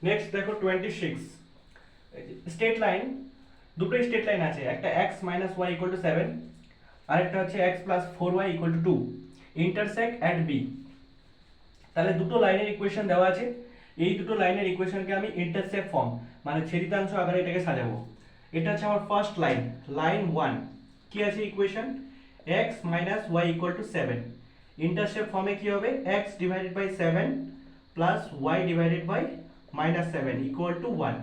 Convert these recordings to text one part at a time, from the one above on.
Next দেখো 26 straight line, দুটো straight line আছে, একটা x - y = 7 আর একটা হচ্ছে x + 4y = 2 ইন্টারসেক্ট এট b। তাহলে দুটো লাইনের ইকুয়েশন দেওয়া আছে, এই দুটো লাইনের ইকুয়েশনকে আমি ইন্টারসেক্ট ফর্ম মানে ছেদিতাংশ আকারে এটাকে সাজাবো। এটা হচ্ছে আমার ফার্স্ট লাইন, লাইন 1। কি আছে ইকুয়েশন? x - y = 7, ইন্টারসেক্ট ফর্মে কি হবে? x / 7 plus y / -7 = 1।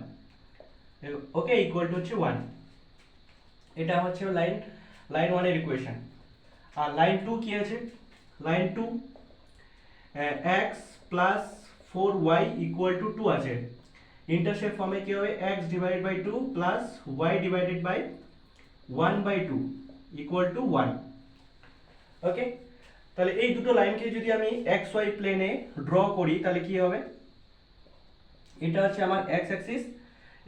Okay, equal to হচ্ছে 1। এটা হচ্ছে লাইন 1 এর ইকুয়েশন। আর লাইন 2 কি আছে? লাইন 2 x + 4y = 2 আছে, ইন্টারসেক্ট ফর্মে কি হবে? x / 2 plus y / 1/2 = 1। ওকে, তাহলে এই দুটো লাইনকে যদি আমি xy প্লেনে ড্র করি তাহলে কি হবে? এটা হচ্ছে আমার x অ্যাক্সিস,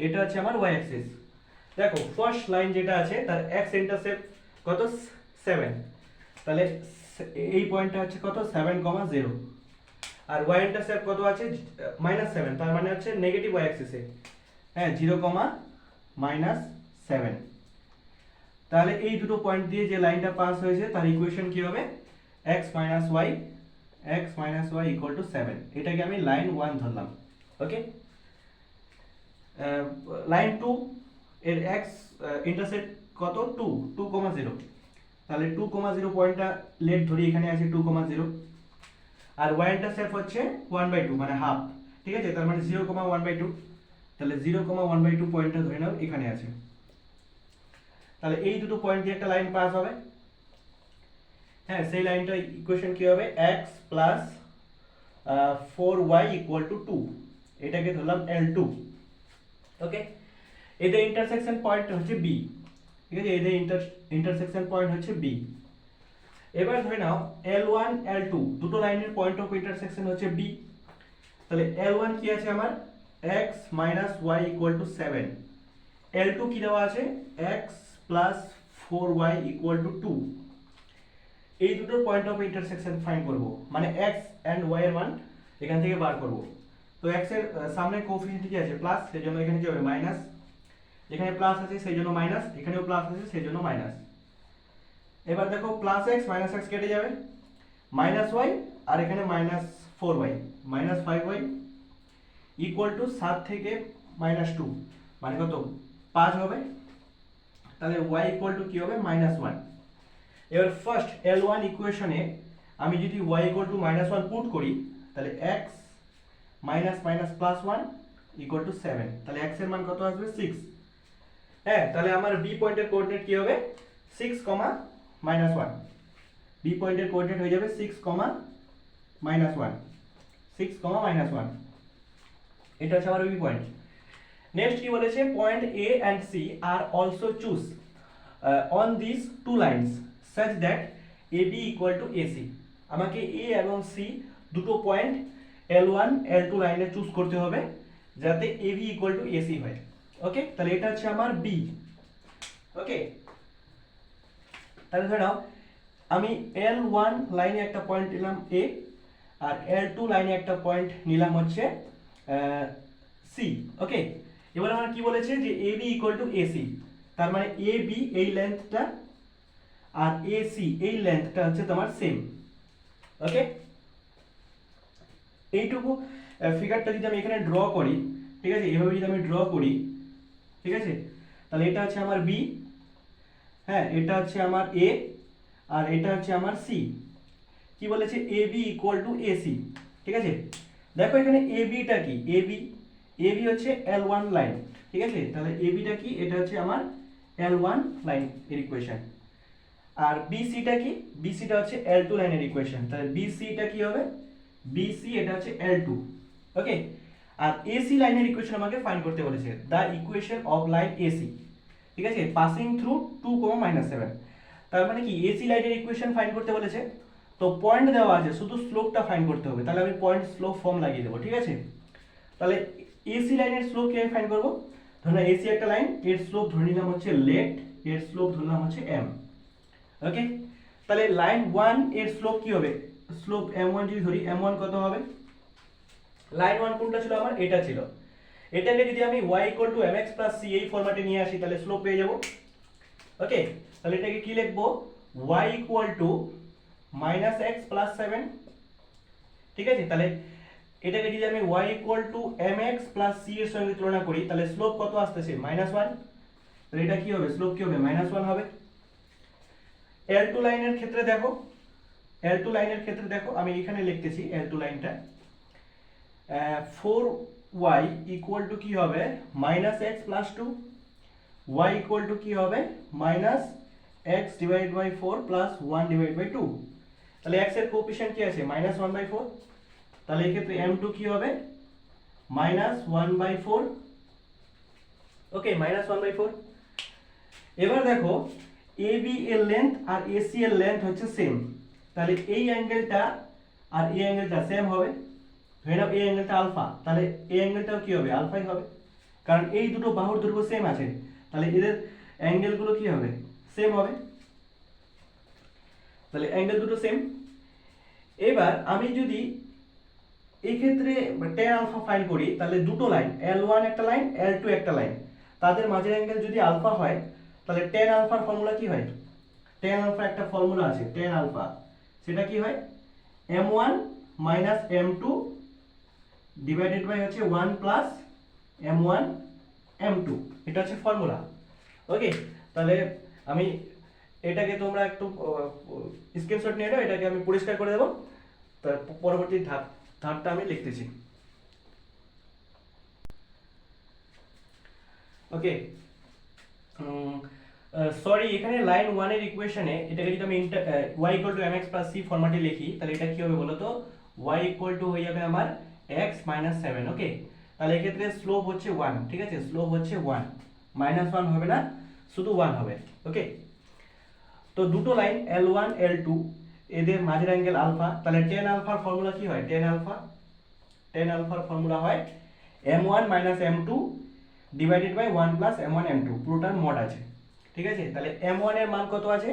এটা হচ্ছে আমার y অ্যাক্সিস। দেখো ফার্স্ট লাইন যেটা আছে তার x ইন্টারসেপ্ট কত? 7, তাহলে এই পয়েন্টটা হচ্ছে কত? 7,0। আর y ইন্টারসেপ্ট কত আছে? -7, তার মানে হচ্ছে নেগেটিভ y অ্যাক্সিসে, হ্যাঁ 0,-7। তাহলে এই দুটো পয়েন্ট দিয়ে যে লাইনটা পাস হয়েছে তার ইকুয়েশন কি হবে? x - y = 7। এটাকে আমি লাইন 1 ধরলাম। ওকে, লাইন 2 এর x ইন্টারসেপ্ট কত? 2,0। তাহলে 2,0 পয়েন্টটা লেট ধরি, এখানে আছে 2,0। আর y ইন্টারসেপ্ট হচ্ছে 1/2 মানে হাফ, ঠিক আছে? তার মানে 0,1/2, তাহলে 0,1/2 পয়েন্টটা ধরে নাও এখানে আছে। তাহলে এই দুটো পয়েন্ট দিয়ে একটা লাইন পাস হবে, হ্যাঁ সেই লাইনটা ইকুয়েশন কি হবে? x + 4y = 2, এটাকে ধরলাম L2। ওকে, এদের ইন্টারসেকশন পয়েন্ট হচ্ছে B, ঠিক আছে? এদের ইন্টারসেকশন পয়েন্ট হচ্ছে B। এবার ধরে নাও L1 L2 দুটো লাইনের পয়েন্ট অফ ইন্টারসেকশন হচ্ছে B। তাহলে L1 কি আছে আমার? x - y = 7, L2 কি দেওয়া আছে? x + 4y = 2। এই দুটো পয়েন্ট অফ ইন্টারসেকশন ফাইন্ড করব, মানে x এন্ড y এর মান এখান থেকে বার করব। তো x এর সামনে কোএফিসিয়েন্ট কি আছে? প্লাস, সেজন্য এখানে কি হবে? মাইনাস। এখানে প্লাস আছে সেইজন্য মাইনাস, এখানেও প্লাস আছে সেইজন্য মাইনাস। এবার দেখো প্লাস x মাইনাস x কেটে যাবে, মাইনাস y আর এখানে -4y -5y = 7 থেকে -2 মানে কত? 5 হবে। তাহলে y = কি হবে? -1। এবার ফার্স্ট L1 ইকুয়েশনে আমি যদি y = -1 পুট করি তাহলে x -1 = 7, তাহলে x এর মান কত আসবে? 6। হ্যাঁ, তাহলে আমার b পয়েন্টের কোঅর্ডিনেট কি হবে? 6, -1। b পয়েন্টের কোঅর্ডিনেট হয়ে যাবে 6, -1 6, -1। এটা হচ্ছে আমার b পয়েন্ট। নেক্সট কি বলেছে? পয়েন্ট a and c আর also choose on this two lines such that AB = AC। আমাকে a এবং c দুটো পয়েন্ট L1 L2 লাইনে চুজ করতে হবে যাতে AB = AC হয়। ওকে, তাহলে এটা হচ্ছে আমার B। ওকে, তাহলে ধরে নাও আমি L1 লাইনে একটা পয়েন্ট নিলাম A আর L2 লাইনে একটা পয়েন্ট নিলাম হচ্ছে C। ওকে, এবার আমার কি বলেছে? যে AB = AC, তার মানে AB এই লেন্থটা আর AC এই লেন্থটা হচ্ছে তোমার সেম। ওকে, এইটুকু ফিগারটা যদি আমি এখানে ড্র করি, ঠিক আছে, এভাবে যদি আমি ড্র করি, ঠিক আছে, তাহলে এটা হচ্ছে আমার B, হ্যাঁ এটা হচ্ছে আমার A আর এটা হচ্ছে আমার C। কি বলেছে? AB = AC, ঠিক আছে? দেখো এখানে AB টা কি? AB হচ্ছে L1 লাইন, ঠিক আছে? তাহলে AB টা কি? এটা হচ্ছে আমার L1 লাইন এর ইকুয়েশন। আর BC টা কি? BC টা হচ্ছে L2 লাইনের ইকুয়েশন, তাহলে BC টা কি হবে? BC এটা হচ্ছে L2। ওকে, আর AC লাইনের ইকুয়েশন আমাকে ফাইন্ড করতে বলেছে, দা ইকুয়েশন অফ লাইন AC, ঠিক আছে, পাসিং থ্রু 2, -7। তার মানে কি AC লাইনের ইকুয়েশন ফাইন্ড করতে বলেছে, তো পয়েন্ট দেওয়া আছে, শুধু স্লোপটা ফাইন্ড করতে হবে। তাহলে আমি পয়েন্ট স্লোপ ফর্ম লাগিয়ে দেবো, ঠিক আছে? তাহলে AC লাইনের স্লোপ কিভাবে ফাইন্ড করব? ধরুন AC একটা লাইন, এর স্লোপ ধরে নিলাম হচ্ছে লেট, এর স্লোপ ধরলাম হচ্ছে m। ওকে, তাহলে লাইন 1 এর স্লোপ কি হবে? স্লোপ m1 যদি ধরি, m1 কত হবে? লাইন 1 কোনটা ছিল আমার? এটা ছিল, এটাকে যদি আমি y mx c এই ফরম্যাটে নিয়ে আসি তাহলে স্লোপ পেয়ে যাব। ওকে, তাহলে এটাকে কি লিখবো, y -x + 7। ঠিক আছে, তাহলে এটাকে যদি আমি y mx + c এর সঙ্গে তুলনা করি তাহলে স্লোপ কত আসতেছে, -1। তাহলে এটা কি হবে, স্লোপ কি হবে, -1 হবে। L2 লাইনের ক্ষেত্রে দেখো, L2 লাইনের ক্ষেত্রে দেখো আমি এখানে লিখতেছি L2 লাইনটা 4y কি হবে, -x + 2, y কি হবে, -x / 4 + 1/2। তাহলে x এর কোএফিসিয়েন্ট কি আছে, -1/4। তাহলে এই ক্ষেত্রে m2 কি হবে, -1/4। ওকে, -1/4। এবার দেখো AB এর লেন্থ আর AC এর লেন্থ হচ্ছে সেম, তাহলে এই অ্যাঙ্গেলটা আর এই অ্যাঙ্গেলটা সেম হবে। ধরে নাও এই অ্যাঙ্গেলটা আলফা, তাহলে এই অ্যাঙ্গেলটাও কি হবে, আলফাই হবে, কারণ এই দুটো বাহুর দৈর্ঘ্য সেম আছে, তাহলে এদের অ্যাঙ্গেলগুলো কি হবে, সেম হবে। তাহলে অ্যাঙ্গেল দুটো সেম। এবার আমি যদি এই ক্ষেত্রে tan আলফা ফাইন্ড করি তাহলে দুটো লাইন, L1 একটা লাইন, L2 একটা লাইন, তাদের মাঝের অ্যাঙ্গেল যদি আলফা হয় তাহলে tan আলফার ফর্মুলা কি হয়, tan আলফা একটা ফর্মুলা আছে, tan আলফা সেটা কি হয়, m1 - m2 ডিভাইডেড বাই হচ্ছে 1 + m1 m2, এটা হচ্ছে ফর্মুলা। ওকে, তাহলে আমি এটাকে তোমরা একটু স্ক্রিনশট নিয়ে নাও, এটাকে আমি পরিষ্কার করে দেবো, তার পরবর্তী ধাপটা আমি লিখতেছি। ওকে, সরি, এখানে লাইন 1 এর ইকুয়েশনে এটাকে যদি আমি y mx + c ফরম্যাটে লিখি তাহলে এটা কি হবে বলো তো, y হয়ে যাবে আমার x - 7। ওকে, তাহলে এই ক্ষেত্রে স্লোপ হচ্ছে 1। ঠিক আছে, স্লোপ হচ্ছে 1, -1 হবে না, শুধু 1 হবে। ওকে, তো দুটো লাইন L1 L2 এদের মাঝের অ্যাঙ্গেল আলফা, তাহলে tan আলফার ফর্মুলা কি হয়, tan আলফার ফর্মুলা হয় m1 - m2 divided by 1 + m1 m2, পুরোটার মড আছে। ঠিক আছে, তাহলে m1 এর মান কত আছে,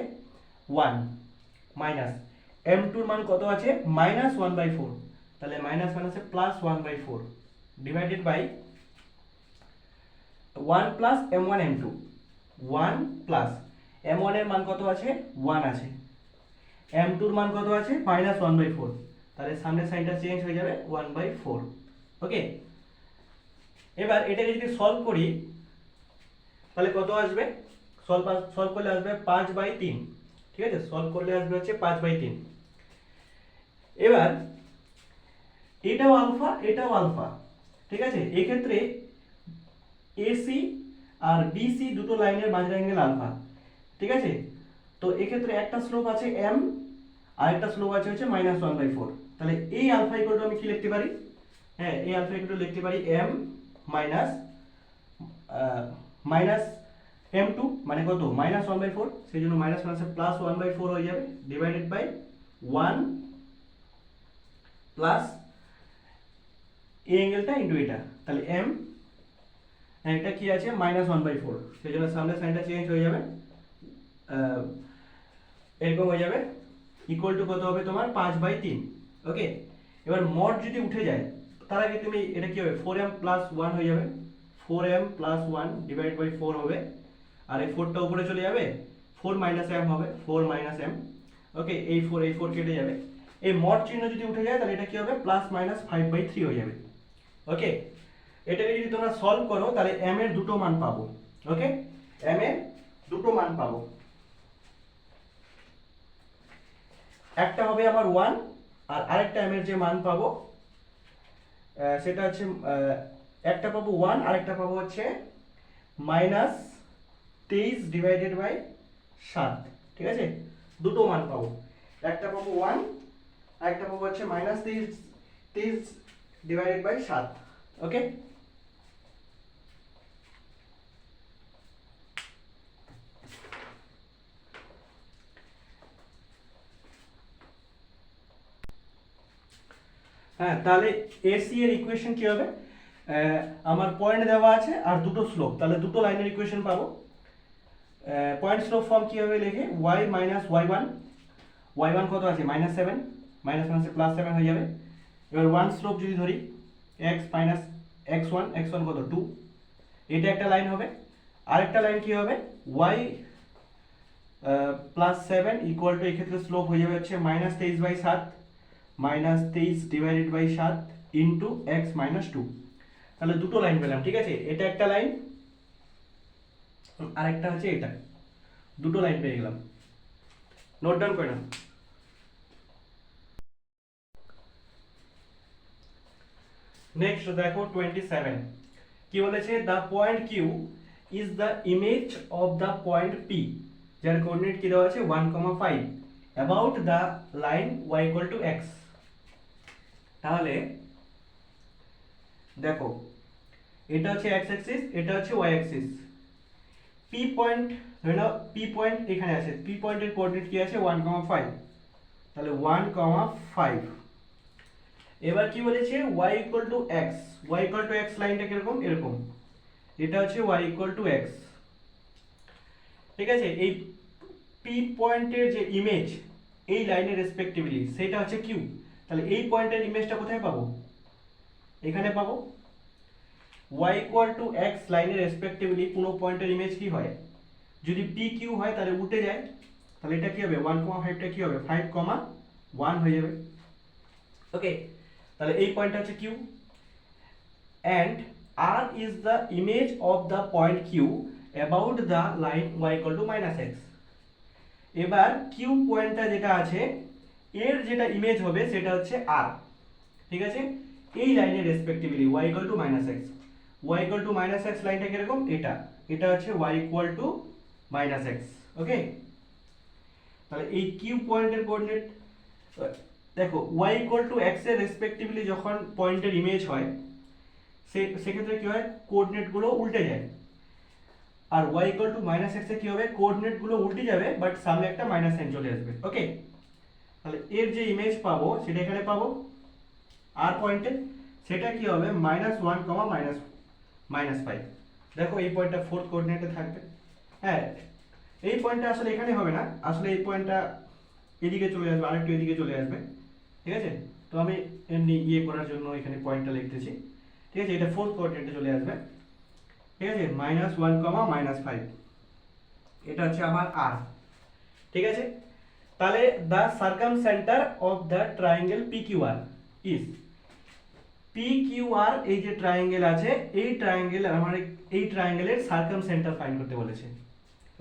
1, মাইনাস m2 এর মান কত আছে, -1/4, তাহলে -1 আছে +1/4 divided by 1 + m1 m2, 1 + m1 এর মান কত আছে, 1 আছে, m2 এর মান কত আছে, -1/4, তাহলে সামনের সাইনটা চেঞ্জ হয়ে যাবে 1/4। ওকে, এবার এটাকে যদি সলভ করি তাহলে কত আসবে, সলভ করলে আসবে 5/3। ঠিক আছে, সলভ করলে আসবে হচ্ছে 5/3। এবার এটাও আলফা, এটাও আলফা। ঠিক আছে, এই ক্ষেত্রে এসি আর বিসি দুটো লাইনের মাঝের অ্যাঙ্গেল আলফা। ঠিক আছে, তো এই ক্ষেত্রে একটা স্লোপ আছে m আর একটা স্লোপ আছে হচ্ছে -1/4। তাহলে এই আলফা ইকুয়াল টু আমি কি লিখতে পারি, হ্যাঁ এই আলফা ইকুয়াল টু লিখতে পারি m মাইনাস m2 মানে কত, -1/4, সেই জন্য -1 আছে +1/4 হয়ে যাবে ডিভাইডেড বাই 1 প্লাস এই অ্যাঙ্গেলটা ইনটু এটা, তাহলে m, এটা কি আছে -1/4, সেই জন্য সামনের সাইনটা চেঞ্জ হয়ে যাবে, এরকম হয়ে যাবে, ইকুয়াল টু কত হবে তোমার 5/3। ওকে, এবার মড যদি উঠে যায় তার আগে তুমি এটা কি হবে, 4m + 1 হয়ে যাবে, 4m + 1 ডিভাইড বাই 4 হবে, আর এই 4টা উপরে চলে যাবে, 4 - m হবে, 4 - m। ওকে, এই 4 কেটে যাবে, এই মড চিহ্ন যদি উঠে যায় তাহলে এটা কি হবে, +-5/3 হয়ে যাবে। ওকে, এটাকে যদি তোমরা সলভ করো তাহলে m এর দুটো মান পাবো। ওকে, m এর দুটো মান পাবো, একটা হবে আমার 1 আর আরেকটা m এর যে মান পাবো সেটা হচ্ছে একটা পাবো 1 আর একটা পাবো হচ্ছে -23 ডিভাইডেড বাই 7। ঠিক আছে, দুটো মান পাবো, একটা পাবো 1 আর একটা পাবো হচ্ছে -23 ডিভাইডেড বাই 7। ওকে, হ্যাঁ, তাহলে এসি এর ইকুয়েশন কি হবে, আমার পয়েন্ট দেওয়া আছে আর দুটো স্লোপ, তাহলে দুটো লাইনের ইকুয়েশন পাবো। পয়েন্ট স্লোপ ফর্ম কি হবে লিখে, y - y1 কত আছে, -7, -1 আছে +7 হয়ে যাবে। এবার 1 স্লোপ যদি ধরি x - x1 কত 2, এটা একটা লাইন হবে। আরেকটা লাইন কি হবে, y প্লাস 7 ইকুয়াল টু, এক্ষেত্রে স্লোপ হয়ে যাবে হচ্ছে -23/7, -23 divided by 7 into X minus 2। তাহলে দুটো লাইন পেলাম, ঠিক আছে, এটা একটা লাইন আর একটা হচ্ছে এটা, দুটো লাইন পেয়ে গেলাম। নোট ডাউন করে নাও। নেক্সট দেখো 27 কি বলেছে, the point Q is the image of the point P, যার কোঅর্ডিনেট কি দেওয়া আছে 1,5 about the line y equal to x। তাহলে দেখো এটা হচ্ছে x অ্যাক্সিস, এটা হচ্ছে y অ্যাক্সিস। পি পয়েন্ট ধরে নাও, পি পয়েন্ট এখানে আছে, পি পয়েন্টের কোঅর্ডিনেট কি আছে 1,5, তাহলে 1,5। এবার কি বলেছে y equal to x, y equal to x লাইনটা কিরকম, এরকম, এটা হচ্ছে y ইকুয়াল টু x, ঠিক আছে। এই পি পয়েন্টের যে ইমেজ এই লাইনের রেসপেক্টিভলি সেটা হচ্ছে q, তাহলে এই পয়েন্টের ইমেজটা কোথায় পাবো, এখানে পাবো। y ইকুয়াল টু x লাইনের রেসপেক্টিভলি কোনো পয়েন্টের ইমেজ কি হয়, যদি pq হয় তাহলে উল্টে যায়, তাহলে এটা কি হবে 1,5 টা কি হবে 5,1 হয়ে যাবে, ওকে। তাহলে এই পয়েন্টটা হচ্ছে q and r is the image of the point q about the line y equal to -x। এবার q পয়েন্টটা যেটা আছে এর যেটা ইমেজ হবে সেটা হচ্ছে r, ঠিক আছে, এই লাইনের respectively y equal to -x, y equal to -x লাইনটা কিরকম, এটা, এটা হচ্ছে y equal to -x, ওকে। তাহলে এই q পয়েন্টের কোঅর্ডিনেট দেখো y equal to x এর রেসপেক্টিভলি যখন পয়েন্টের ইমেজ হয় সেক্ষেত্রে কি হয়, কোঅর্ডিনেট গুলো উল্টে যায়, আর y equal to -x এ কি হবে, কোঅর্ডিনেট গুলো উল্টে যাবে বাট সামনে একটা মাইনাস সাইন চলে আসবে, ওকে। তাহলে এর যে ইমেজ পাবো সেটা এখানে পাবো r পয়েন্টে, সেটা কি হবে -1, -5। দেখো এই পয়েন্টটা ফোর্থ কোঅর্ডিনেটে থাকবে, হ্যাঁ এই পয়েন্টটা আসলে এখানে হবে না, আসলে এই পয়েন্টটা এদিকে চলে আসবে, আরেকটু এদিকে চলে আসবে, ঠিক আছে। তো আমি এমনি ইয়ে করার জন্য এখানে পয়েন্টটা লিখতেছি, ঠিক আছে, এটা ফোর্থ কোঅর্ডিনেটে চলে আসবে, ঠিক আছে, -1, -5, এটা হচ্ছে আমার r, ঠিক আছে। তাহলে the circumcenter of the triangle PQR is, PQR এই যে ট্রায়াঙ্গেল আছে এই ট্রায়াঙ্গেল আমার, এই ট্রায়াঙ্গেলের সার্কামসেন্টার ফাইন্ড করতে বলেছে,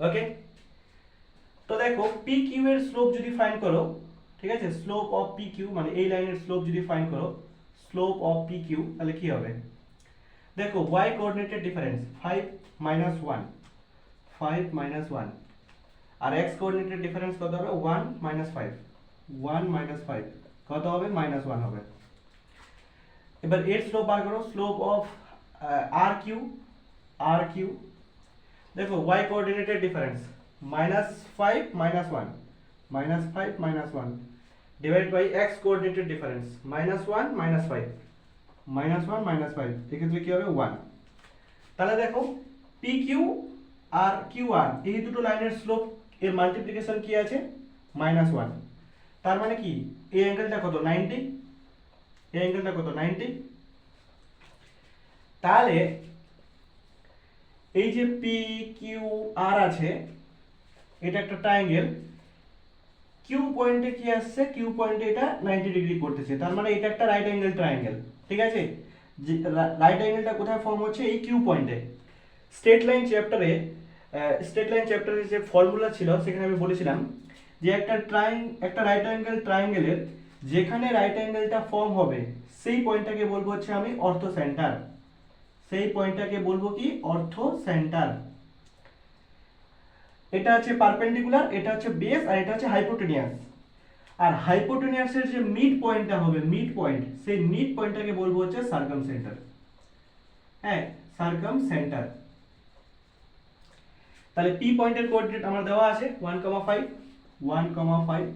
ওকে। তো দেখো PQ এর স্লোপ যদি ফাইন্ড করো, ঠিক আছে, স্লোপ অফ PQ মানে এই লাইনের স্লোপ যদি ফাইন্ড করো, স্লোপ অফ PQ, তাহলে কি হবে, দেখো y কোঅর্ডিনেটের ডিফারেন্স 5 - 1, 5 - 1, আর x কোঅর্ডিনেটের ডিফারেন্স কত হবে 1 - 5, 1 - 5 কত হবে -1 হবে। এবার এর স্লোপ বার করো, স্লোপ অফ RQ, দেখো y কোঅর্ডিনেটের ডিফারেন্স -5 - 1, -5 - 1 ডিভাইড বাই x কোঅর্ডিনেটের ডিফারেন্স -1 - 5, -1 - 5, এক্ষেত্রে কি হবে 1। তাহলে দেখো PQ আর QR এই দুটো লাইনের স্লোপ এর মাল্টিপ্লিকেশন কি আছে -1, তার মানে কি এই অ্যাঙ্গেলটা কত 90, এই অ্যাঙ্গেলটা কত 90। তাহলে এই যে PQR আছে এটা একটা ট্রায়াঙ্গেল, কিউ পয়েন্টে কি আসছে, কিউ পয়েন্টে এটা 90 ডিগ্রি করতেছে, তার মানে এটা একটা রাইট অ্যাঙ্গেল ট্রায়াঙ্গেল, ঠিক আছে। যে রাইট অ্যাঙ্গেলটা কোথায় ফর্ম হচ্ছে, এই কিউ পয়েন্টে। স্ট্রেট লাইন চ্যাপ্টারে যে ফর্মুলা ছিল সেখানে আমি বলেছিলাম যে একটা রাইট অ্যাঙ্গেল ট্রায়াঙ্গেলের যেখানে রাইট অ্যাঙ্গেলটা ফর্ম হবে সেই পয়েন্টটাকে বলবো হচ্ছে আমি অর্থ সেন্টার, সেই পয়েন্টটাকে বলবো কি অর্থ সেন্টার। এটা হচ্ছে পারপেন্ডিকুলার, এটা হচ্ছে বেস, আর এটা হচ্ছে হাইপোটেনিয়াস। আর হাইপোটেনিয়াসের যে মিড পয়েন্টটা হবে, মিড পয়েন্ট, সেই মিড পয়েন্টটাকে বলবো হচ্ছে সার্কামসেন্টার, হ্যাঁ সার্কামসেন্টার। তাহলে পি পয়েন্টের কোঅর্ডিনেট আমার দেওয়া আছে 1,5, 1,5,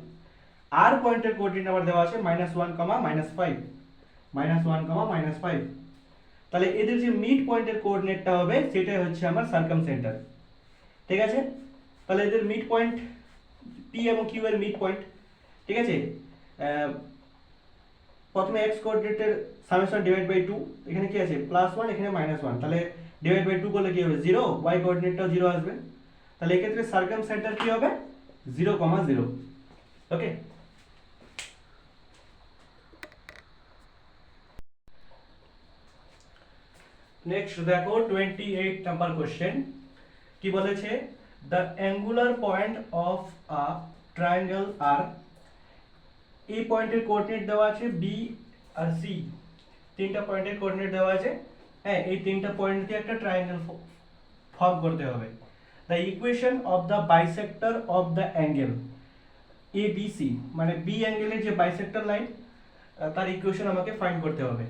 আর পয়েন্টের কোঅর্ডিনেট আমার দেওয়া আছে -1, -5, -1, -5। তাহলে এদের যে মিড পয়েন্টের কোঅর্ডিনেটটা হবে সেটাই হচ্ছে আমার সার্কামসেন্টার, ঠিক আছে। তাহলে এদের মিড পয়েন্ট পি এবং কিউ এর মিড পয়েন্ট, ঠিক আছে, প্রথমে x কোঅর্ডিনেটের সামেশন ডিভাইড বাই 2, এখানে কি আছে +1 এখানে -1, তাহলে ডিভাইড বাই 2 করলে কি হবে 0, y কোঅর্ডিনেটটাও 0 আসবে, তাহলে এই ক্ষেত্রে সার্কামসেন্টার কি হবে 0, 0। ওকে, নেক্সট দেখো 28 নাম্বার কোশ্চেন কি বলেছে, the angular point of a triangle আর, এই পয়েন্টের কোঅর্ডিনেট দেওয়া আছে বি আর সি, তিনটা পয়েন্টের কোঅর্ডিনেট দেওয়া আছে। হ্যাঁ, এই তিনটা পয়েন্ট দিয়ে একটা ট্রায়াঙ্গেল ফর্ম করতে হবে। The equation of the bisector of the angle A B C, মানে বি অ্যাঙ্গেলের যে বাইসেক্টর লাইন তার ইকুয়েশন আমাকে ফাইন্ড করতে হবে।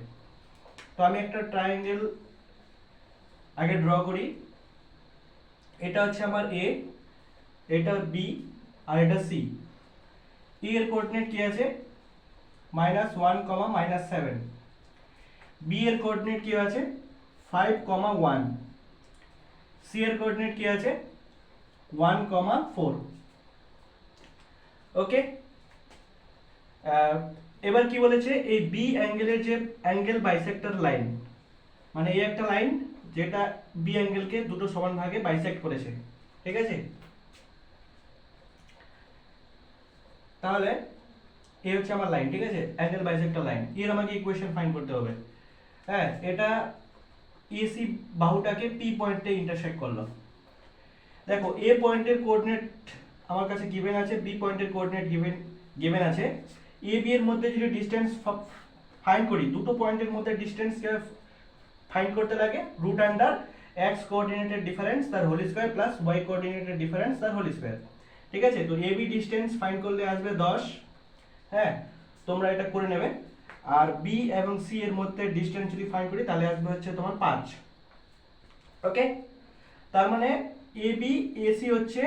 তো আমি একটা ট্রায়াঙ্গেল আগে ড্র করি। এটা হচ্ছে আমার এ, এটা বি আর এটা সি। ই এর কোঅর্ডিনেট কি আছে -1, -7, বি এর কোঅর্ডিনেট কি আছে 5, 1, সি এর কোঅর্ডিনেট কি আছে 1, 4। ওকে, এবার কি বলেছে, এই বি অ্যাঙ্গেলের যে অ্যাঙ্গেল বাইসেক্টর লাইন, মানে এই একটা লাইন যেটা বি অ্যাঙ্গেলকে দুটো সমান ভাগে বাইসেক্ট করেছে, ঠিক আছে। তাহলে এই হচ্ছে আমার লাইন, ঠিক আছে, অ্যাঙ্গেল বাইসেক্টর লাইন, এর আমাকে ইকুয়েশন ফাইন্ড করতে হবে। হ্যাঁ, এটা এসি বাহুটাকে পি পয়েন্টে ইন্টারসেক্ট করলো। দেখো এ পয়েন্টের কোঅর্ডিনেট আমার কাছে গিভেন আছে, বি পয়েন্টের কোঅর্ডিনেট গিভেন আছে। এ বি এর মধ্যে যদি ডিসটেন্স ফাইন্ড করি, দুটো পয়েন্টের মধ্যে ডিসটেন্স কে ফাইন্ড করতে লাগে রুট আন্ডার এক্স কোঅর্ডিনেটের ডিফারেন্স তার হোল স্কয়ার প্লাস ওয়াই কোঅর্ডিনেটের ডিফারেন্স তার হোল স্কয়ার, ঠিক আছে। তো এ বি ডিসটেন্স ফাইন্ড করলে আসবে 10। হ্যাঁ, তোমরা এটা করে নেবে। আর বি এবং সি এর মধ্যে ডিসটেন্স যদি ফাইন্ড করি তাহলে আসবে হচ্ছে তোমার 5। ওকে, তার মানে এ বি এসি হচ্ছে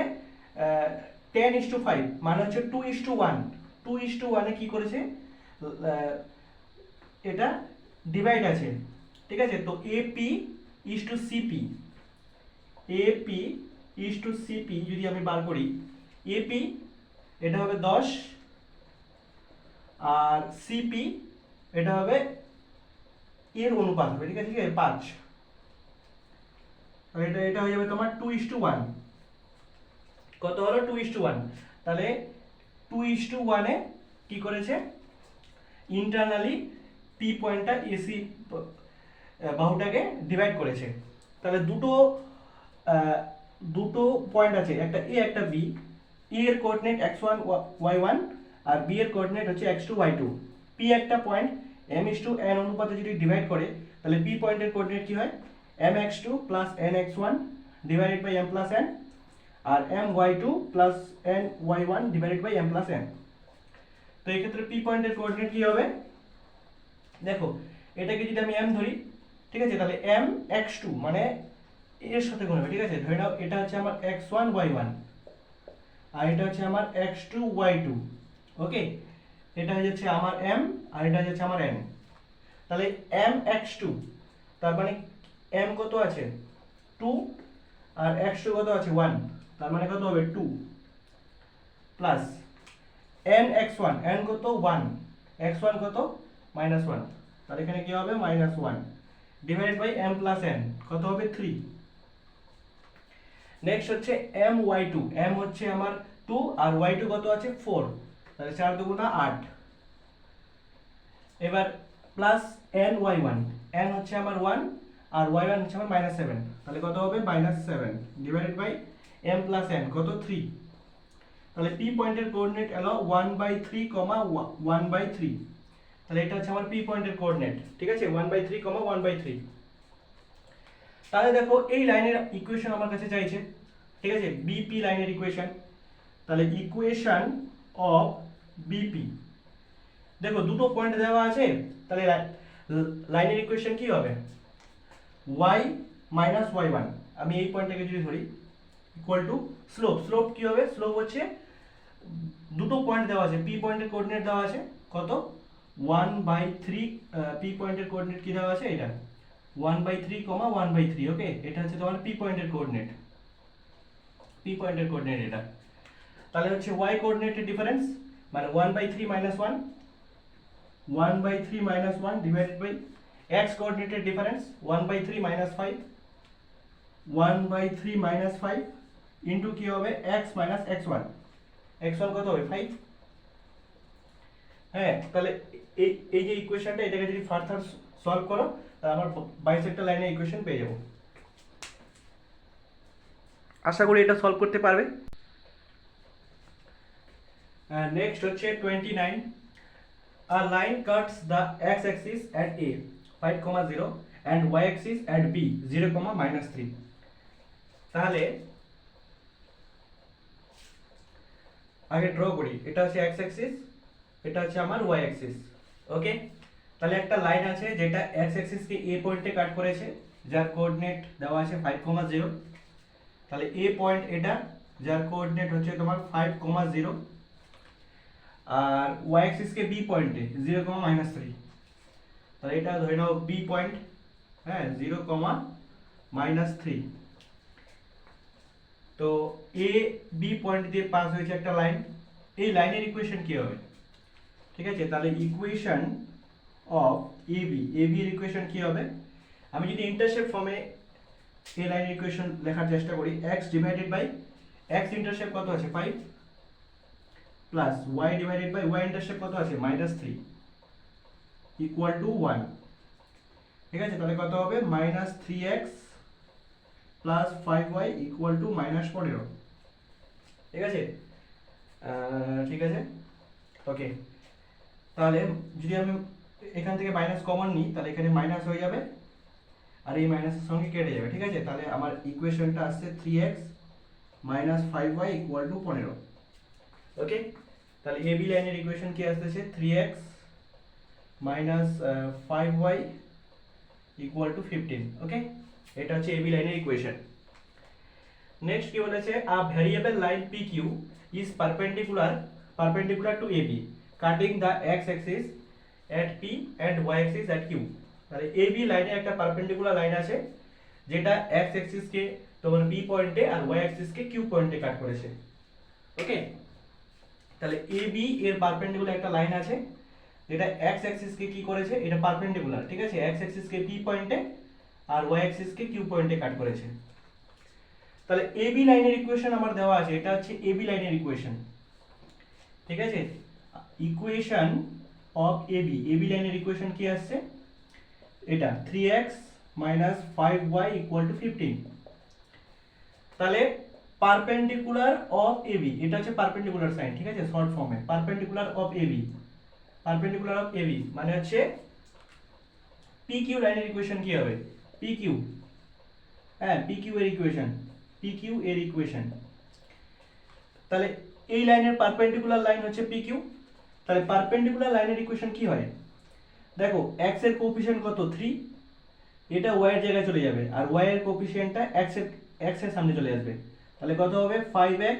10:5, মানে হচ্ছে 2:1। 2:1 এ কি করেছে, এটা ডিভাইড আছে, ঠিক আছে। তো AP is to CP, AP is to CP যদি আমি বার করি, এপি এটা হবে 10 আর সিপি এটা হবে এর অনুপাত হবে, ঠিক আছে, 5। এটা এটা হয়ে যাবে তোমার 2:1। কত হলো 2:1, তাহলে 2:1 এ কি করেছে ইন্টারনালি পি পয়েন্টটা এসি বাহুটাকে ডিভাইড করেছে। তাহলে দুটো পয়েন্ট আছে, একটা এ একটা বি। ই এর কোঅর্ডিনেট x1 y1 আর বি এর কোঅর্ডিনেট হচ্ছে x2 y2। পি একটা পয়েন্ট m:n অনুপাতে যদি ডিভাইড করে তাহলে পি পয়েন্টের কোঅর্ডিনেট কি হয় mx2 nx1 divided by m n, আর my2 ny1 divided by m n। তো এই ক্ষেত্রে পি পয়েন্টের কোঅর্ডিনেট কি হবে, দেখো এটাকে যদি আমি m ধরি, ঠিক আছে, তাহলে m x2 মানে এর সাথে গুণ হবে, ঠিক আছে। ধরে নাও এটা হচ্ছে আমার x1 y1 আর এটা হচ্ছে আমার x2 y2। ওকে, এটা হয়ে যাচ্ছে আমার m আর এটা হয়ে যাচ্ছে আমার n। তাহলে m x2, তার মানে m কত আছে 2 আর x2 কত আছে 1, তার মানে কত হবে 2 প্লাস n x1, n কত 1, x1 কত -1, তাহলে এখানে কি হবে -1 ডিভাইডেড বাই m n কত হবে 3। নেক্সট হচ্ছে my2, m হচ্ছে আমার 2 আর y2 কত আছে 4, তাহলে 4 দুগুণা 8। এবার প্লাস ny1, n হচ্ছে আমার 1 আর y1 হচ্ছে আমার -7, তাহলে কত হবে -7 ডিভাইডেড বাই m n কত 3। তাহলে p পয়েন্টের কোঅর্ডিনেট এলো 1/3, 1/3, তাহলে এটা হচ্ছে আমার p পয়েন্টের কোঅর্ডিনেট, ঠিক আছে, 1/3, 1/3। তাহলে দেখো এই লাইনের ইকুয়েশন আমার কাছে চাইছে, ঠিক আছে, বিপি লাইনের ইকুয়েশন। তাহলে ইকুয়েশন অফ বিপি, দেখো দুটো পয়েন্ট দেওয়া আছে, তাহলে লাইনের ইকুয়েশন কি হবে y - y1, আমি এই পয়েন্টটাকে যদি ধরি ইকুয়াল টু স্লোপ। স্লোপ কি হবে, স্লোপ হচ্ছে দুটো পয়েন্ট দেওয়া আছে, পি পয়েন্টের কোঅর্ডিনেট দেওয়া আছে কত 1/3, পি পয়েন্টের কোঅর্ডিনেট কি দেওয়া আছে এটা 1/3, 1/3। ওকে, এটা হচ্ছে তোমার পি পয়েন্টের কোঅর্ডিনেট, পি পয়েন্টের কোঅর্ডিনেট এটা। তাহলে হচ্ছে y কোঅর্ডিনেটের ডিফারেন্স মানে 1/3 - 1, 1/3 minus 1 divided by x coordinated difference 1/3 minus 5 1/3 minus 5 into কি হবে x minus x1 x1 কত হবে 5। হ্যাঁ, তাহলে এই এই যে ইকুয়েশনটা এটাকে যদি ফার্দার সলভ করো তাহলে আমরা বাইসেক্টর লাইনের ইকুয়েশন পেয়ে যাব। আশা করি এটা সলভ করতে পারবে। নেক্সট হচ্ছে 29, a line cuts the x axis at a 5,0 and y axis at b 0, -3। তাহলে আগে ড্র করি, এটা হচ্ছে x axis, এটা হচ্ছে আমার y axis। ওকে, তাহলে একটা লাইন আছে যেটা x axis কে a পয়েন্টে কাট করেছে, যার কোঅর্ডিনেট দেওয়া আছে 5,0। তাহলে a পয়েন্ট এটা, যার কোঅর্ডিনেট হচ্ছে তোমার 5,0, আর y axis কে b পয়েন্টে 0, -3। তাহলে এটা ধরে নাও b পয়েন্ট, হ্যাঁ 0, -3। তো a b পয়েন্ট দিয়ে পাস হয়েছে একটা লাইন, এই লাইনের ইকুয়েশন কি হবে? ঠিক আছে, তাহলে ইকুয়েশন অফ ab এর ইকুয়েশন কি হবে? আমি যদি ইন্টারসেপ্ট ফর্মে এই লাইনের ইকুয়েশন লেখার চেষ্টা করি, x divided by x intercept কত আছে 5 plus y divided by y intercept কত আছে -3 ইকুয়াল টু 1। ঠিক আছে, তাহলে কত হবে -3x plus 5y equal to -15। ঠিক আছে, ঠিক আছে, ওকে। তাহলে যদি আমি এখান থেকে মাইনাস কমন নিই তাহলে এখানে মাইনাস হয়ে যাবে আর এই মাইনাসের সঙ্গে কেটে যাবে। ঠিক আছে, তাহলে আমার ইকুয়েশনটা আসছে 3x - 5y ইকুয়াল টু 15। ওকে, তাহলে এ বি লাইনের ইকুয়েশন কি আসতেছে 3x - 5y equal to 15। Okay, এটা হচ্ছে এ বি লাইনের ইকুয়েশন। নেক্সট কি বলেছে, a variable line PQ is perpendicular to AB cutting the x axis at P and y axis at Q। তাহলে AB লাইনে একটা পারপেন্ডিকুলার লাইন আছে যেটা x axis কে তোমার P পয়েন্টে আর y axis কে Q পয়েন্টে কাট করেছে। ওকে, তাহলে AB এর পারপেন্ডিকুলার একটা লাইন আছে যেটা x axis কে কি করেছে, এটা পারপেন্ডিকুলার। ঠিক আছে, x axis কে P পয়েন্টে আর y axis কে Q পয়েন্টে কাট করেছে। তাহলে AB লাইনের ইকুয়েশন আমার দেওয়া আছে, এটা হচ্ছে AB লাইনের ইকুয়েশন। ঠিক আছে, ইকুয়েশন অফ AB লাইনের ইকুয়েশন কি আসছে, এটা 3x - 5y ইকুয়াল টু 15। তাহলে পারপেন্ডিকুলার অফ AB, এটা হচ্ছে পারপেন্ডিকুলার সাইন। ঠিক আছে, শর্ট ফর্মে পারপেন্ডিকুলার অফ AB মানে হচ্ছে PQ লাইনের ইকুয়েশন কি হবে, PQ, হ্যাঁ PQ এর ইকুয়েশন। তাহলে এই লাইনের পারপেন্ডিকুলার লাইন হচ্ছে PQ। তাহলে পারপেন্ডিকুলার লাইনের ইকুয়েশন কি হয়, দেখো x এর কোএফিসিয়েন্ট কত 3, এটা y এর জায়গায় চলে যাবে আর y এর কোএফিসিয়েন্টটা x এর সামনে চলে আসবে। তাহলে কত হবে 5x,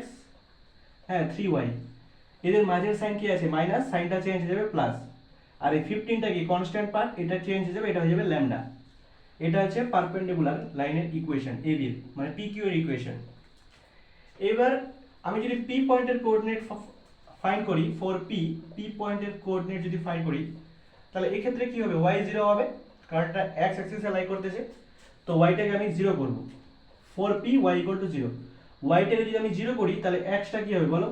হ্যাঁ 3y। এদের মাঝের সাইন কি আছে মাইনাস, সাইনটা চেঞ্জ হয়ে যাবে প্লাস, আর এই 15টা কি কনস্ট্যান্ট পার্ট, এটা চেঞ্জ হয়ে যাবে, এটা হয়ে যাবে ল্যামডা। এটা হচ্ছে পারপেন্ডিকুলার লাইনের ইকুয়েশন AB মানে PQ এর ইকুয়েশন। এবার আমি যদি P পয়েন্টের কোঅর্ডিনেট ফাইন্ড করি ফর P পয়েন্টের কোঅর্ডিনেট যদি ফাইন্ড করি তাহলে এই ক্ষেত্রে কি হবে, y 0 হবে কারণ এটা x অ্যাক্সিসে লাই করতেছে। তো y টাকে আমি 0 করব, ফর P y = 0। y টাকে যদি আমি 0 করি তাহলে x টা কি হবে বলো,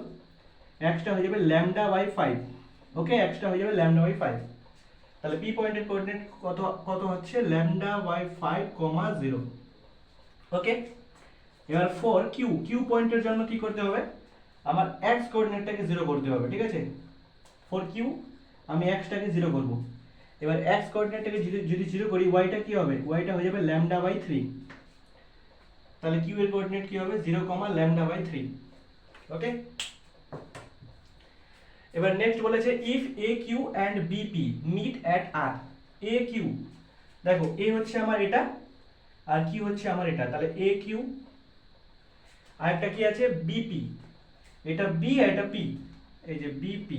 x টা হয়ে যাবে λ/5। ওকে, x টা হয়ে যাবে λ/5। তাহলে P পয়েন্টের কোঅর্ডিনেট কত হচ্ছে λ/5, 0। ওকে, এবার ফর Q পয়েন্টের জন্য কি করতে হবে, আমার x কোঅর্ডিনেটটাকে 0 করতে হবে। ঠিক আছে, ফর Q আমি x টাকে 0 করব। এবার x কোঅর্ডিনেটটাকে যদি 0 করি y টা কি হবে, y টা হয়ে যাবে λ/3। তাহলে Q এর কোঅর্ডিনেট কি হবে 0, λ/3। ওকে, এবার নেক্সট বলেছে if AQ and BP meet at R। AQ দেখো A হচ্ছে আমার এটা আর Q হচ্ছে আমার এটা, তাহলে AQ আর একটা কি আছে BP, এটা B আর এটা P, এই যে BP,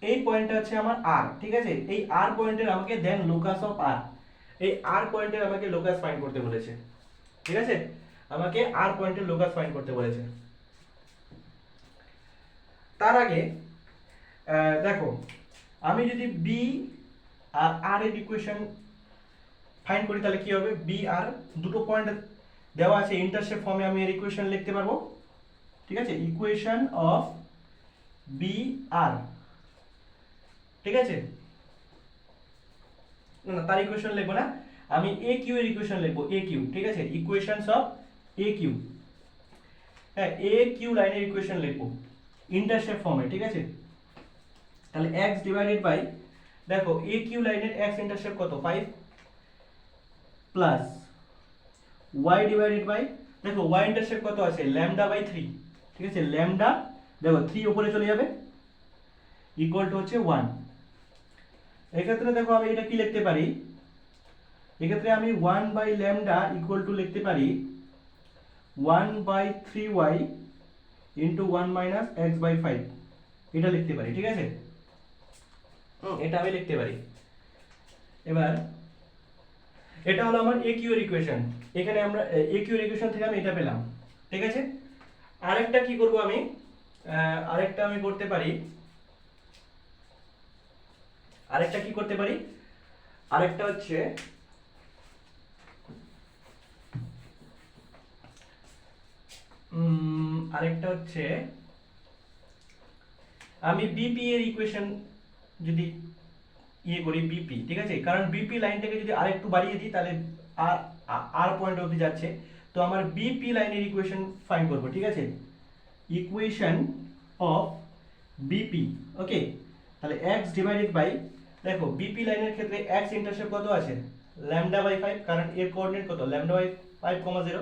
এই পয়েন্টটা হচ্ছে আমার R। ঠিক আছে, এই R পয়েন্টের আমাকে দেন লোকাস অফ R, এই R পয়েন্টের আমাকে লোকাস ফাইন্ড করতে বলেছে। ঠিক আছে, আমাকে R পয়েন্টের লোকাস ফাইন্ড করতে বলেছে। তার আগে দেখো আমি যদি বি আর আর এর ইকুয়েশন ফাইন্ড করি তাহলে কি হবে, বি আর দুটো পয়েন্ট দেওয়া আছে ইন্টারসেপ্ট ফর্মে, আমি এর ইকুয়েশন লিখতে পারবো। ঠিক আছে, ইকুয়েশন অফ বি আর, ঠিক আছে, না না তার ইকুয়েশন লিখবো না, আমি এ কিউ এর ইকুয়েশন লিখবো, এ কিউ, ঠিক আছে, ইকুয়েশনস অফ এ কিউ, হ্যাঁ এ কিউ লাইনের ইকুয়েশন লিখবো ইন্টারসেপ্ট ফর্মে, ঠিক আছে। তাহলে x ডিভাইডেড বাই, দেখো এ কিউ লাইনের x ইন্টারসেপ্ট কত 5 প্লাস y ডিভাইডেড বাই, দেখো y ইন্টারসেপ্ট কত আছে ল্যামডা বাই 3, ঠিক আছে, ল্যামডা দেখো 3 উপরে চলে যাবে ইকুয়াল টু হচ্ছে 1। এক্ষেত্রে দেখো আমি এটা কি লিখতে পারি, এক্ষেত্রে আমি 1 বাই ল্যামডা ইকুয়াল টু লিখতে পারি 1 by 3y into 1 minus X by 5, এটা লিখতে পারি, ঠিক আছে, এটা আমি লিখতে পারি। এবার এটা হলো আমার এ কিউ এর ইকুয়েশন, এখানে আমরা এ কিউ এর ইকুয়েশন থেকে আমি এটা পেলাম, ঠিক আছে। আরেকটা কি করব আমি, আরেকটা আমি করতে পারি, আরেকটা কি করতে পারি, আরেকটা হচ্ছে আরেকটা হচ্ছে আমি বিপি এর ইকুয়েশন যদি ইয়ে করি বিপি, ঠিক আছে, কারণ বিপি লাইনটাকে যদি আরেকটু বাড়িয়ে দিই তাহলে আর আর পয়েন্ট অবধি যাচ্ছে, তো আমার বিপি লাইনের ইকুয়েশন ফাইন্ড করব, ঠিক আছে, ইকুয়েশন অফ বিপি, ওকে। তাহলে x ডিভাইডেড বাই, দেখো বিপি লাইনের ক্ষেত্রে x ইন্টারসেপ্ট কত আছে ল্যামডা বাই 5, কারণ এর কোঅর্ডিনেট কত ল্যামডা বাই 5,0,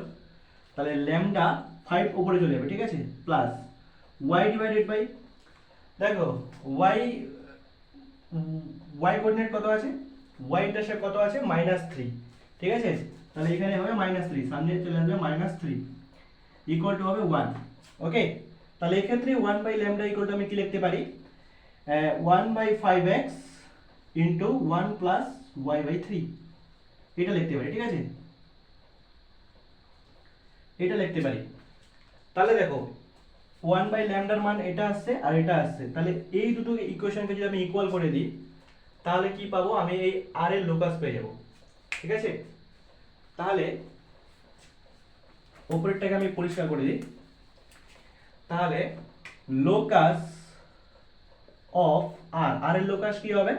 তাহলে ল্যামডা 5 উপরে চলে যাবে, ঠিক আছে, প্লাস y ডিভাইডেড বাই, দেখো y কোঅর্ডিনেট কত আছে, y ইন্টারসেপ্ট কত আছে -3, ঠিক আছে, তাহলে এখানে হবে -3, সামনে চলে আসবে -3 ইকুয়াল টু হবে 1, ওকে। তাহলে এই ক্ষেত্রে 1 বাই ল্যামডা ইকুয়াল টু আমি কি লিখতে পারি, 1 by 5x into 1 plus y by 3, এটা লিখতে পারি, ঠিক আছে, এটা লিখতে পারি। তাহলে দেখো 1 বাই ল্যামডার মান এটা আসছে আর এটা আসছে, তাহলে এই দুটো ইকুয়েশনকে যদি আমি ইকুয়াল করে দিই তাহলে কি পাবো, আমি এই আর এর লোকাস পেয়ে যাব, ঠিক আছে। তাহলে উপরেরটাকে আমি পরিষ্কার করে দিই, তাহলে লোকাস অফ আর, আর এর লোকাস কি হবে,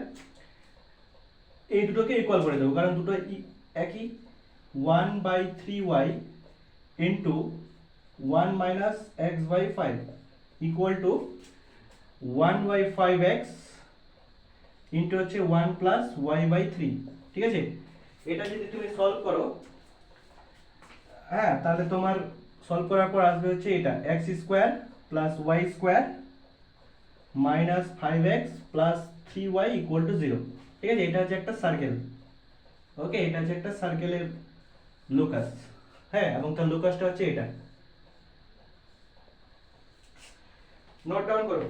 এই দুটোকে ইকুয়াল করে দেবো কারণ দুটো একই, 1 by 3y into 1 minus X by 5 equal to 1 by 5x into হচ্ছে 1 প্লাস y বাই 3, ঠিক আছে। এটা যদি তুমি সলভ করো, হ্যাঁ, তাহলে তোমার সলভ করার পর আসবে হচ্ছে এটা x square plus y square minus 5x plus 3y equal to 0, ঠিক আছে, এটা হচ্ছে একটা সার্কেল, ওকে, এটা হচ্ছে একটা সার্কেলের লোকাস, হ্যাঁ, এবং তার লোকাসটা হচ্ছে এটা, নোট ডাউন করো।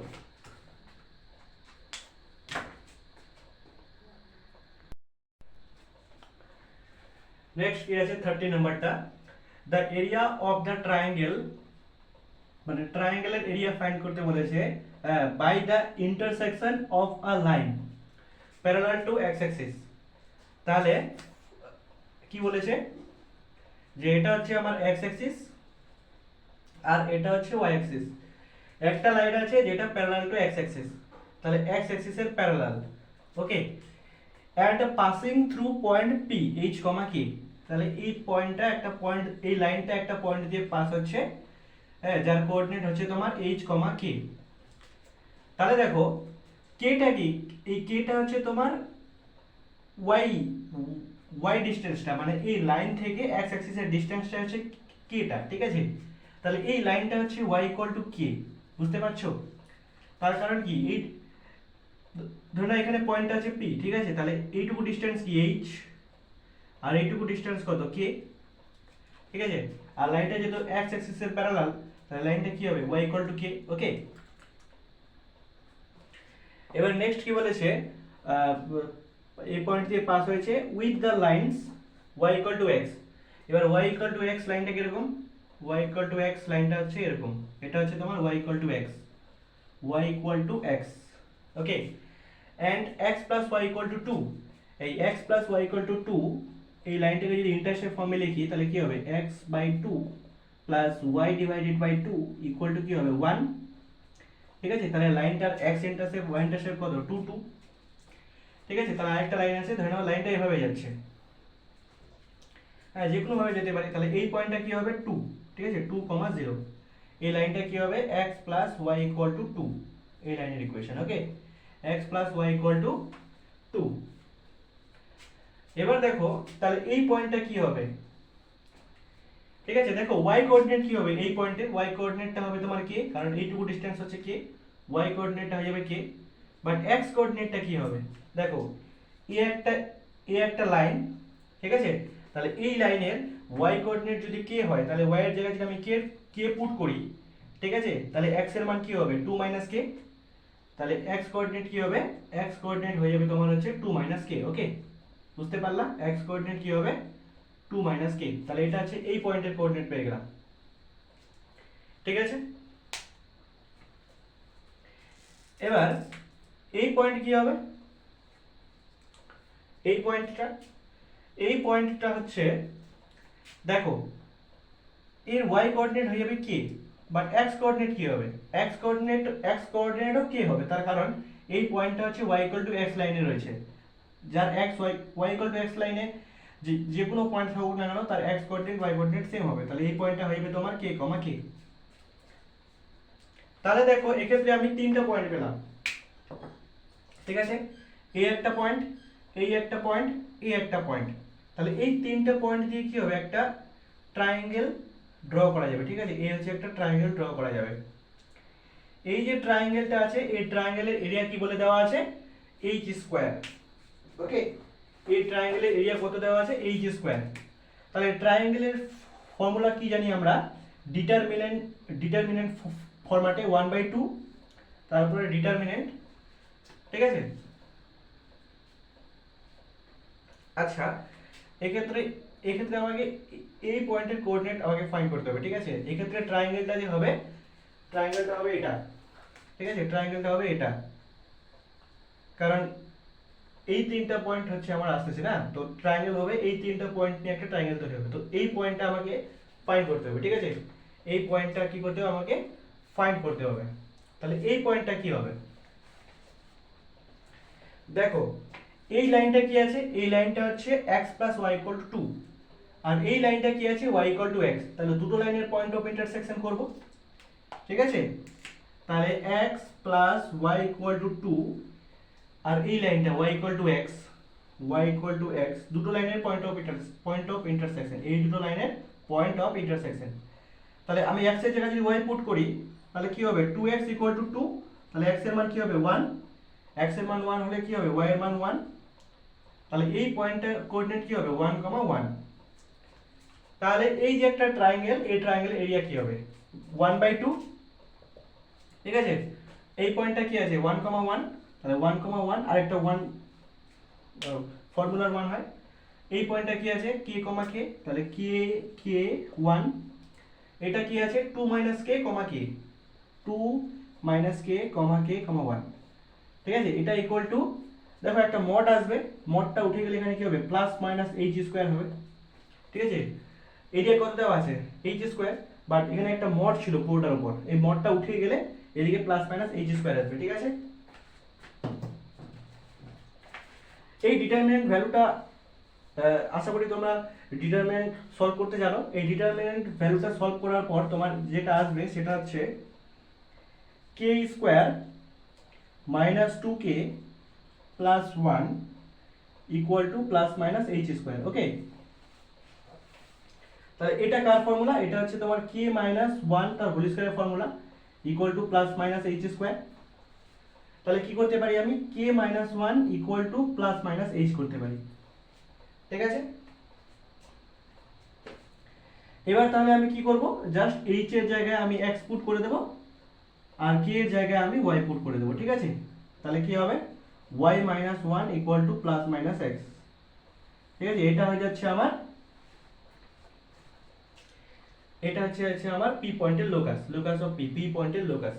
নেক্সট কি আছে 30 নাম্বারটা, the area of the triangle, মানে ট্রায়াঙ্গেলের এরিয়া ফাইন্ড করতে বলেছে by the intersection of a line parallel to x axis. তাহলে কি বলেছে যে এটা হচ্ছে আমার এক্স অ্যাক্সিস আর এটা হচ্ছে ওয়াই অ্যাক্সিস, একটা লাইন আছে যেটা প্যারালাল টু এক্স অ্যাক্সিস, তাহলে এক্স অ্যাক্সিসের parallel, okay, and passing through point P H comma K, তাহলে এই পয়েন্টটা একটা পয়েন্ট, এই লাইনটা একটা পয়েন্ট দিয়ে পাস হচ্ছে, হ্যাঁ, যার কোঅর্ডিনেট হচ্ছে তোমার এইচ কমা কে। তাহলে দেখো কেটা কি, এই কেটা হচ্ছে তোমার ওয়াই ওয়াই ডিসটেন্সটা, মানে এই লাইন থেকে এক্স অ্যাক্সিসের ডিসটেন্সটা হচ্ছে কেটা, ঠিক আছে। তাহলে এই লাইনটা হচ্ছে ওয়াই ইকুয়াল টু কে, বুঝতে পারছো, তার কারণ কি, এই ধরো না এখানে পয়েন্টটা আছে পি, ঠিক আছে, তাহলে এইটুকু ডিসটেন্স কি এইচ আর এইটুকু ডিসটেন্স কত কে, ঠিক আছে, আর লাইনটা যেহেতু এক্স অ্যাক্সিসের প্যারালাল তাহলে লাইনটা কি হবে y ইকুয়াল টু কে, ওকে। এবার নেক্সট কি বলেছে, এই পয়েন্ট দিয়ে পাস হয়েছে with the lines y equal to x, এবার y ইকুয়াল টু x লাইনটা কিরকম, y ইকুয়াল টু x লাইনটা হচ্ছে এরকম, এটা হচ্ছে তোমার y equal to x, y equal to x, okay, and x plus y equal to 2, এই x plus y equal to 2 এই লাইনটাকে যদি ইন্টারসেপ্ট ফর্মে লিখি তাহলে কি হবে x by 2 plus y divided by 2 equal to কি হবে 1। ঠিক আছে, তাহলে লাইনটার এক্স ইন্টারসেপ্ট ওয়াই ইন্টারসেপ্ট কত 2 2। ঠিক আছে, তাহলে আরেকটা লাইন আছে, ধরে নাও লাইনটা এভাবে যাচ্ছে, হ্যাঁ যে কোনো ভাবে যেতে পারে। তাহলে এই পয়েন্টটা কি হবে 2, ঠিক আছে 2, 0। এই লাইনটা কি হবে x plus y equal to 2, এই লাইনের equation. Okay, x plus y equal to 2। এবার দেখো তাহলে এই পয়েন্টটা কি হবে, ঠিক আছে দেখো y কোঅর্ডিনেট কি হবে এই পয়েন্টে, y কোঅর্ডিনেটটা হবে তোমার k, কারণ এইটুকু ডিসটেন্স হচ্ছে k, y কোঅর্ডিনেটটা হয়ে যাবে k। বাট x কোঅর্ডিনেটটা কি হবে, দেখো এই একটা লাইন, ঠিক আছে, তাহলে এই লাইনের y কোঅর্ডিনেট যদি k হয় তাহলে y এর জায়গায় যদি আমি k পুট করি, ঠিক আছে, তাহলে x এর মান কি হবে 2 - k, তাহলে x কোঅর্ডিনেট কি হবে, x কোঅর্ডিনেট হয়ে যাবে তোমার হচ্ছে 2 - k। ওকে, বুঝতে পারলা, x কোঅর্ডিনেট কি হবে 2 - k, তাহলে এটা আছে এই পয়েন্টের কোঅর্ডিনেট পেয়ে গেলাম। ঠিক আছে, এবার এই পয়েন্ট কি হবে, এই পয়েন্টটা হচ্ছে দেখো এর y কোঅর্ডিনেট হয়ে যাবে k, বাট x কোঅর্ডিনেট কি হবে, x কোঅর্ডিনেটও k হবে, তার কারণ এই পয়েন্টটা হচ্ছে y x লাইনে রয়েছে, যার y x লাইনে যে কোনো পয়েন্ট থাকুক না কেন তার x coordinate y coordinate same হবে, তাহলে এই পয়েন্টটা হয়ে যাবে তোমার k, k। তাহলে দেখো এক্ষেত্রে আমি তিনটা পয়েন্ট পেলাম, ঠিক আছে, এই একটা পয়েন্ট, এই একটা পয়েন্ট, এই একটা পয়েন্ট, তাহলে এই তিনটা পয়েন্ট দিয়ে কি হবে একটা ট্রায়াঙ্গেল ড্র করা যাবে। ঠিক আছে, এই হচ্ছে একটা ট্রায়াঙ্গেল ড্র করা যাবে। এই যে ট্রায়াঙ্গেলটা আছে এই ট্রায়াঙ্গেলের এরিয়া কি বলে দেওয়া আছে h স্কয়ার। ওকে, এই ট্রায়াঙ্গেলের এরিয়া কত দেওয়া আছে h স্কয়ার। তাহলে ট্রায়াঙ্গেলের ফর্মুলা কি জানি আমরা, ডিটারমিনেন্ট ফরম্যাটে 1/2, তারপরে ডিটারমিনেন্ট। ঠিক আছে, আচ্ছা এক্ষেত্রে আমাকে এই পয়েন্টের কোঅর্ডিনেট আমাকে ফাইন্ড করতে হবে। ঠিক আছে, এক্ষেত্রে ট্রায়াঙ্গেলটা যে হবে, ট্রায়াঙ্গেলটা হবে এটা, ঠিক আছে, ট্রায়াঙ্গেলটা হবে এটা, কারণ এই তিনটা পয়েন্ট হচ্ছে আমার আসতেছে না, তো ট্রায়াঙ্গেল হবে এই তিনটা পয়েন্ট নিয়ে একটা ট্রায়াঙ্গেল তৈরি হবে, তো এই পয়েন্টটা আমাকে ফাইন্ড করতে হবে। ঠিক আছে, এই পয়েন্টটা কি করতে হবে আমাকে ফাইন্ড করতে হবে। তাহলে এই পয়েন্টটা কি হবে, দেখো এই লাইনটা কি আছে, এই লাইনটা হচ্ছে x plus y equal to 2, আর এই লাইনটা কি আছে y ইকুয়াল টু x, তাহলে দুটো লাইনের পয়েন্ট অফ ইন্টারসেকশন করব। ঠিক আছে, তাহলে x plus y equal to 2 আর এই লাইনটা y ইকুয়াল টু x, দুটো লাইনের পয়েন্ট অফ ইন্টারসেকশন, এই দুটো লাইনের পয়েন্ট অফ ইন্টারসেকশন। তাহলে আমি x এর জায়গায় যদি y পুট করি তাহলে কি হবে 2x ইকুয়াল টু 2, তাহলে x এর মান কি হবে 1, x এর মান 1 হলে কি হবে y এর মান 1, তাহলে এই পয়েন্টের কোঅর্ডিনেট কি হবে 1, 1। তাহলে এই যে একটা ট্রায়াঙ্গেল, এই ট্রায়াঙ্গেলের এরিয়া কি হবে 1/2। ঠিক আছে, এই পয়েন্টটা কি আছে 1, 1, তাহলে 1, 1 আরেকটা 1 ফর্মুলার 1 হয়। এই পয়েন্টটা কি আছে k, k, তাহলে k 1, এটা কি আছে 2 - k, k, 2 - k, k, 1। ঠিক আছে, এটা ইকুয়াল টু, দেখো একটা মড আসবে, মডটা উঠে গেলে এখানে কি হবে প্লাস মাইনাস h স্কয়ার হবে। ঠিক আছে, এরিয়া কত দেওয়া আছে h স্কয়ার, বাট এখানে একটা মড ছিল পুরোটার উপর, এই মডটা উঠে গেলে এদিকে প্লাস মাইনাস h স্কয়ার আসবে। ঠিক আছে, এই ডিটারমিনেন্ট ভ্যালুটা আশা করি তোমরা ডিটারমিনেন্ট সলভ করতে জানো। এই ডিটারমিনেন্ট ভ্যালুটা সলভ করার পর তোমার যেটা আসবে সেটা হচ্ছে k square minus 2k plus 1 equal to plus minus h square. Okay, তাহলে এটা কার ফর্মুলা, এটা হচ্ছে তোমার k মাইনাস 1 তার হোল স্কয়ারের formula equal to plus minus h square. তাহলে কি করতে পারি আমি k minus 1 equal to plus minus h করতে পারি। ঠিক আছে, এবার তাহলে আমি কি করব, জাস্ট h এর জায়গায় আমি x পুট করে দেব আর k এর জায়গায় আমি y পুট করে দেব। ঠিক আছে, তাহলে কি হবে y minus 1 equal to plus minus x। ঠিক আছে, এটা হয়ে যাচ্ছে আমার, এটা হচ্ছে আমার p পয়েন্টের লোকাস অফ p পয়েন্টের লোকাস।